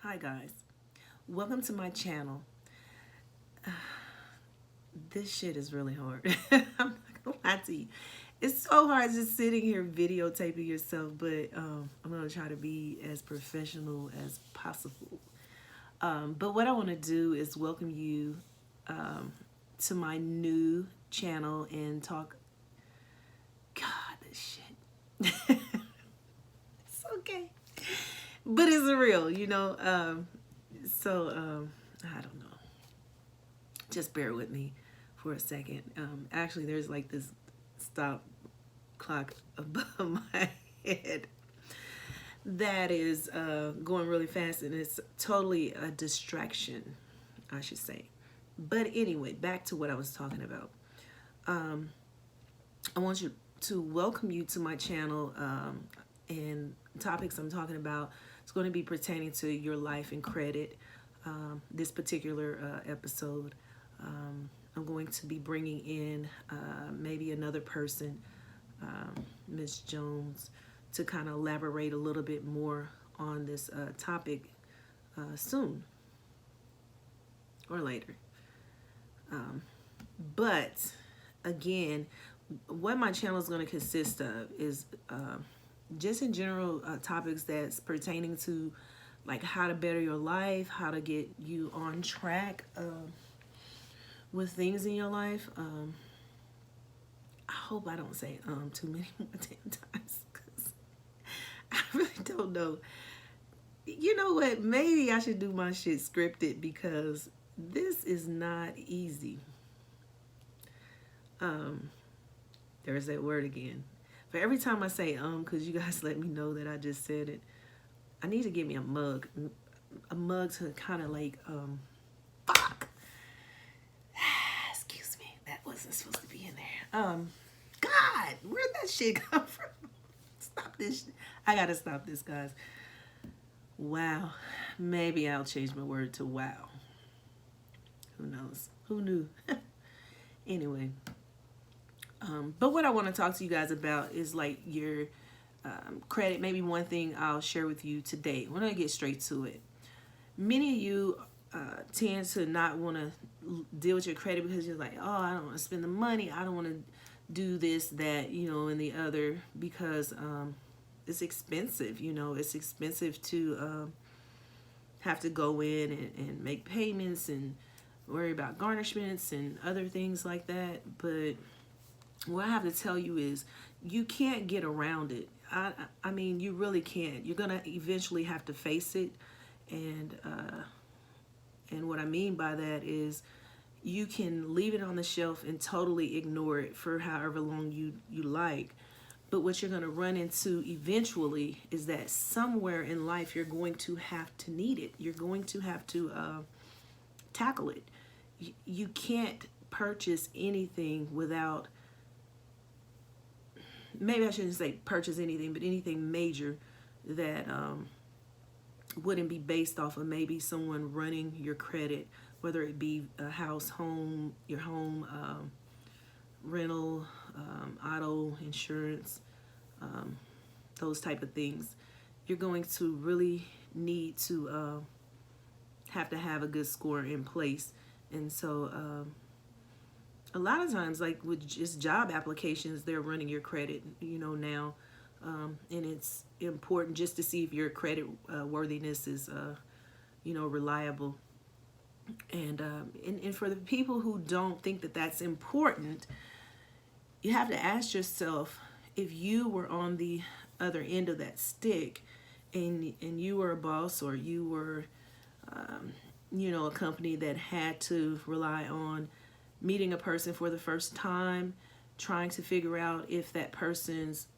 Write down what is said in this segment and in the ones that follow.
Hi guys, welcome to my channel. This shit is really hard. I'm not gonna lie to you. It's so hard just sitting here videotaping yourself, but I'm gonna try to be as professional as possible. But what I want to do is welcome you to my new channel and talk. God, this shit. It's okay, but it's real. I don't know. Just bear with me for a second. Actually, there's like this stop clock above my head that is going really fast, and it's totally a distraction, I should say. But anyway, back to what I was talking about. Um, I want you to welcome you to my channel, and topics I'm talking about is going to be pertaining to your life and credit. This particular episode, I'm going to be bringing in maybe another person, Miss Jones, to kind of elaborate a little bit more on this topic soon or later. Um, but again, what my channel is going to consist of is just in general topics that's pertaining to like how to better your life, how to get you on track with things in your life. I hope I don't say too many more damn times because I really don't know. You know what? Maybe I should do my shit scripted because this is not easy. Um, there's that word again. For every time I say because you guys let me know that I just said it, I need to get me a mug to kind of like fuck. Excuse me, that wasn't supposed to be in there. God, where'd that shit come from? Stop this. I gotta stop this, guys. Wow. Maybe I'll change my word to wow. Who knows? Who knew? Anyway, but what I want to talk to you guys about is like your credit. Maybe one thing I'll share with you today. We're gonna get straight to it. Many of you tend to not want to deal with your credit because you're like, oh, I don't want to spend the money. I don't want to do this, that, and the other because it's expensive. It's expensive to have to go in and make payments and worry about garnishments and other things like that. But what I have to tell you is you can't get around it. I mean, you really can't. You're gonna eventually have to face it, and what I mean by that is you can leave it on the shelf and totally ignore it for however long you like. But what you're going to run into eventually is that somewhere in life you're going to have to need it. You're going to have to tackle it. You can't purchase anything without, maybe I shouldn't say purchase anything, but anything major that wouldn't be based off of maybe someone running your credit, whether it be a house, home, your home, rental, auto insurance, those type of things. You're going to really need to have to have a good score in place. And so a lot of times, like with just job applications, they're running your credit, now. And it's important just to see if your credit worthiness is, reliable. And for the people who don't think that that's important, you have to ask yourself if you were on the other end of that stick, and you were a boss, or you were, a company that had to rely on meeting a person for the first time, trying to figure out if that person's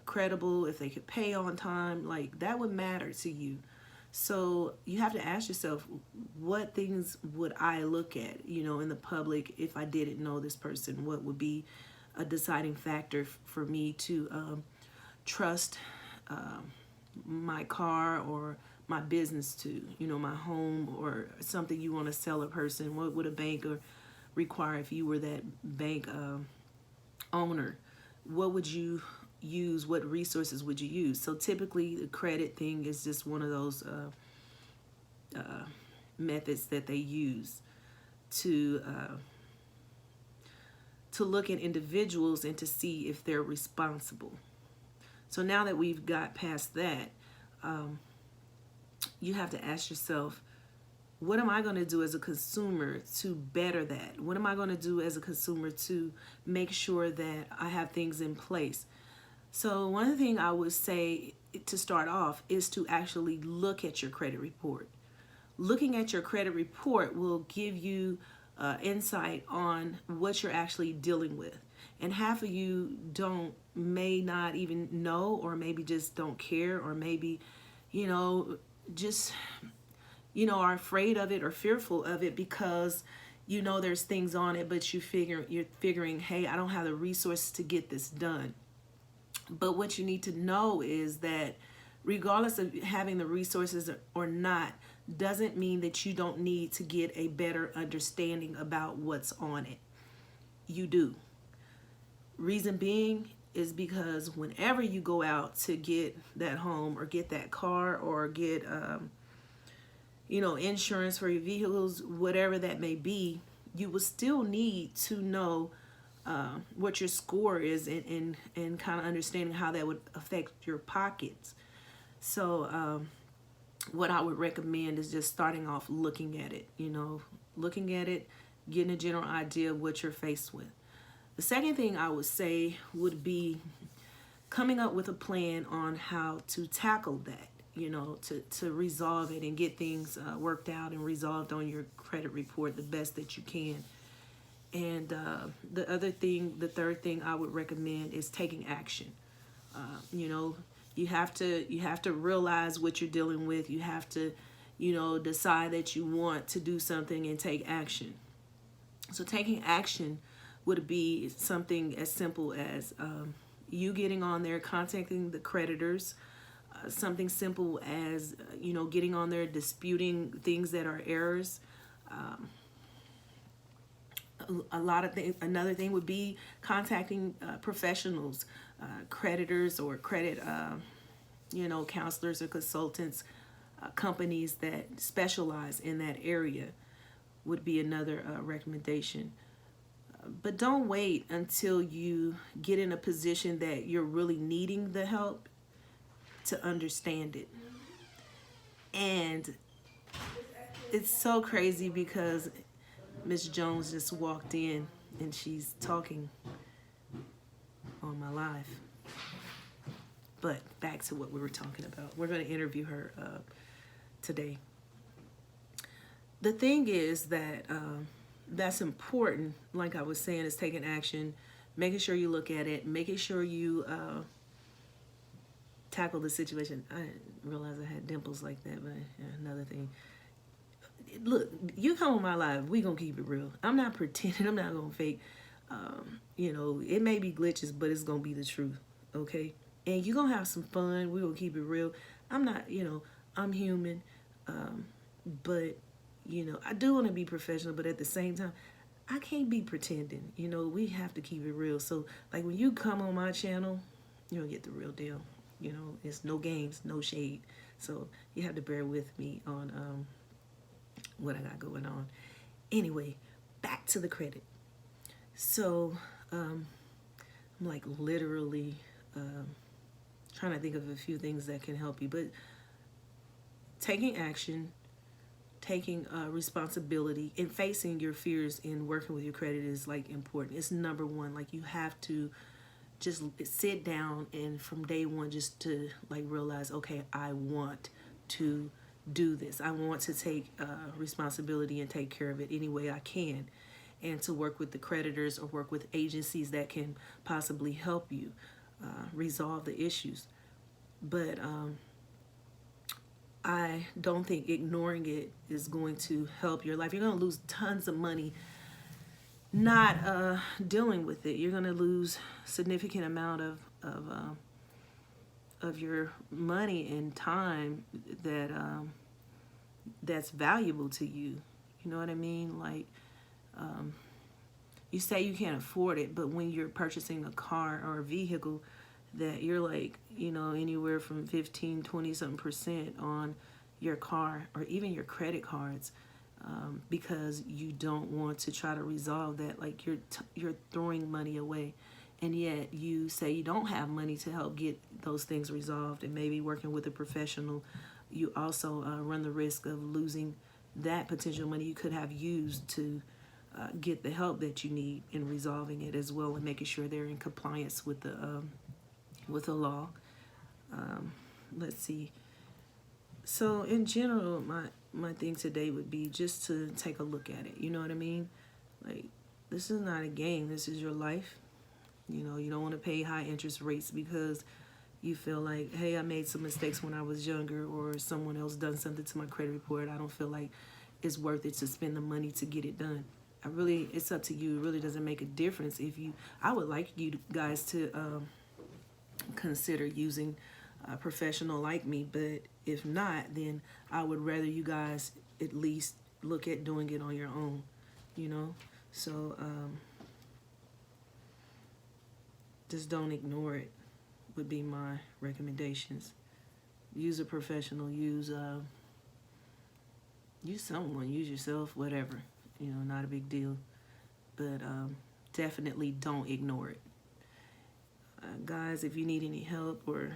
credible, if they could pay on time, like that would matter to you. So you have to ask yourself, what things would I look at, in the public if I didn't know this person? What would be a deciding factor for me to trust my car or my business to, my home, or something you want to sell a person? What would a banker require if you were that bank owner? What would you use? What resources would you use? So typically the credit thing is just one of those methods that they use to look at individuals and to see if they're responsible. So now that we've got past that, you have to ask yourself, what am I going to do as a consumer to better that? What am I going to do as a consumer to make sure that I have things in place? So one thing I would say to start off is to actually look at your credit report. Looking at your credit report will give you insight on what you're actually dealing with. And half of you may not even know, or maybe just don't care, or maybe, just, are afraid of it or fearful of it because there's things on it, but you're figuring, hey, I don't have the resources to get this done. But what you need to know is that regardless of having the resources or not, doesn't mean that you don't need to get a better understanding about what's on it. You do. Reason being is because whenever you go out to get that home or get that car or get insurance for your vehicles, whatever that may be, you will still need to know what your score is and kind of understanding how that would affect your pockets. So what I would recommend is just starting off looking at it, getting a general idea of what you're faced with. The second thing I would say would be coming up with a plan on how to tackle that, to resolve it and get things worked out and resolved on your credit report the best that you can. And the third thing I would recommend is taking action. You have to realize what you're dealing with. You have to, decide that you want to do something and take action. So taking action would be something as simple as you getting on there, contacting the creditors, something simple as, getting on there, disputing things that are errors. Another thing would be contacting professionals, creditors or credit, counselors or consultants, companies that specialize in that area would be another recommendation. But don't wait until you get in a position that you're really needing the help to understand it. And it's so crazy because Miss Jones just walked in and she's talking on my live. But back to what we were talking about. We're going to interview her today. The thing is that that's important, like I was saying, is taking action, making sure you look at it, making sure you tackle the situation. I didn't realize I had dimples like that, but another thing. Look, you come on my live, we gonna keep it real. I'm not pretending, I'm not gonna fake. It may be glitches, but it's gonna be the truth, okay? And you're gonna have some fun, we're gonna keep it real. I'm not, I'm human, but I do want to be professional, but at the same time, I can't be pretending. We have to keep it real. So, like, when you come on my channel, you'll get the real deal. It's no games, no shade. So, you have to bear with me on what I got going on. Anyway, back to the credit. So, I'm like literally trying to think of a few things that can help you. But taking action, taking responsibility, and facing your fears in working with your credit is like important. It's number one. Like, you have to just sit down and from day one just to like realize, okay, I want to do this. I want to take responsibility and take care of it any way I can, and to work with the creditors or work with agencies that can possibly help you resolve the issues. But I don't think ignoring it is going to help your life. You're going to lose tons of money not dealing with it. You're going to lose significant amount of your money and time that that's valuable to you. You know what I mean? Like, you say you can't afford it, but when you're purchasing a car or a vehicle that you're like, anywhere from 15, 20 something % on, your car or even your credit cards, because you don't want to try to resolve that. Like you're throwing money away, and yet you say you don't have money to help get those things resolved, and maybe working with a professional, you also run the risk of losing that potential money you could have used to get the help that you need in resolving it as well, and making sure they're in compliance with the law. Let's see. So in general, my thing today would be just to take a look at it. You know what I mean? Like, this is not a game. This is your life. You know, you don't want to pay high interest rates because you feel like, hey, I made some mistakes when I was younger, or someone else done something to my credit report. I don't feel like it's worth it to spend the money to get it done. It's up to you. It really doesn't make a difference if you. I would like you guys to consider using a professional like me, but if not, then I would rather you guys at least look at doing it on your own, you know. So just don't ignore it would be my recommendations. Use a professional, use someone, use yourself, whatever, you know, not a big deal, but definitely don't ignore it. Guys, if you need any help or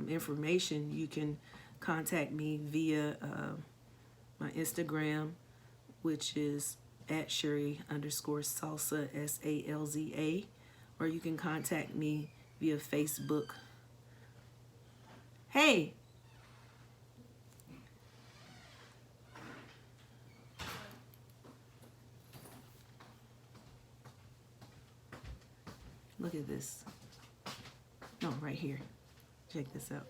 information, you can contact me via my Instagram, which is at Sherry_Salsa, SALZA, or you can contact me via Facebook. Hey! Look at this. No, right here. Check this out.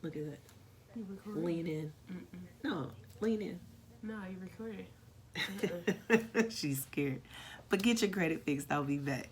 Look at that. You recording? Lean in. No, lean in. No, you recording. She's scared. But get your credit fixed. I'll be back.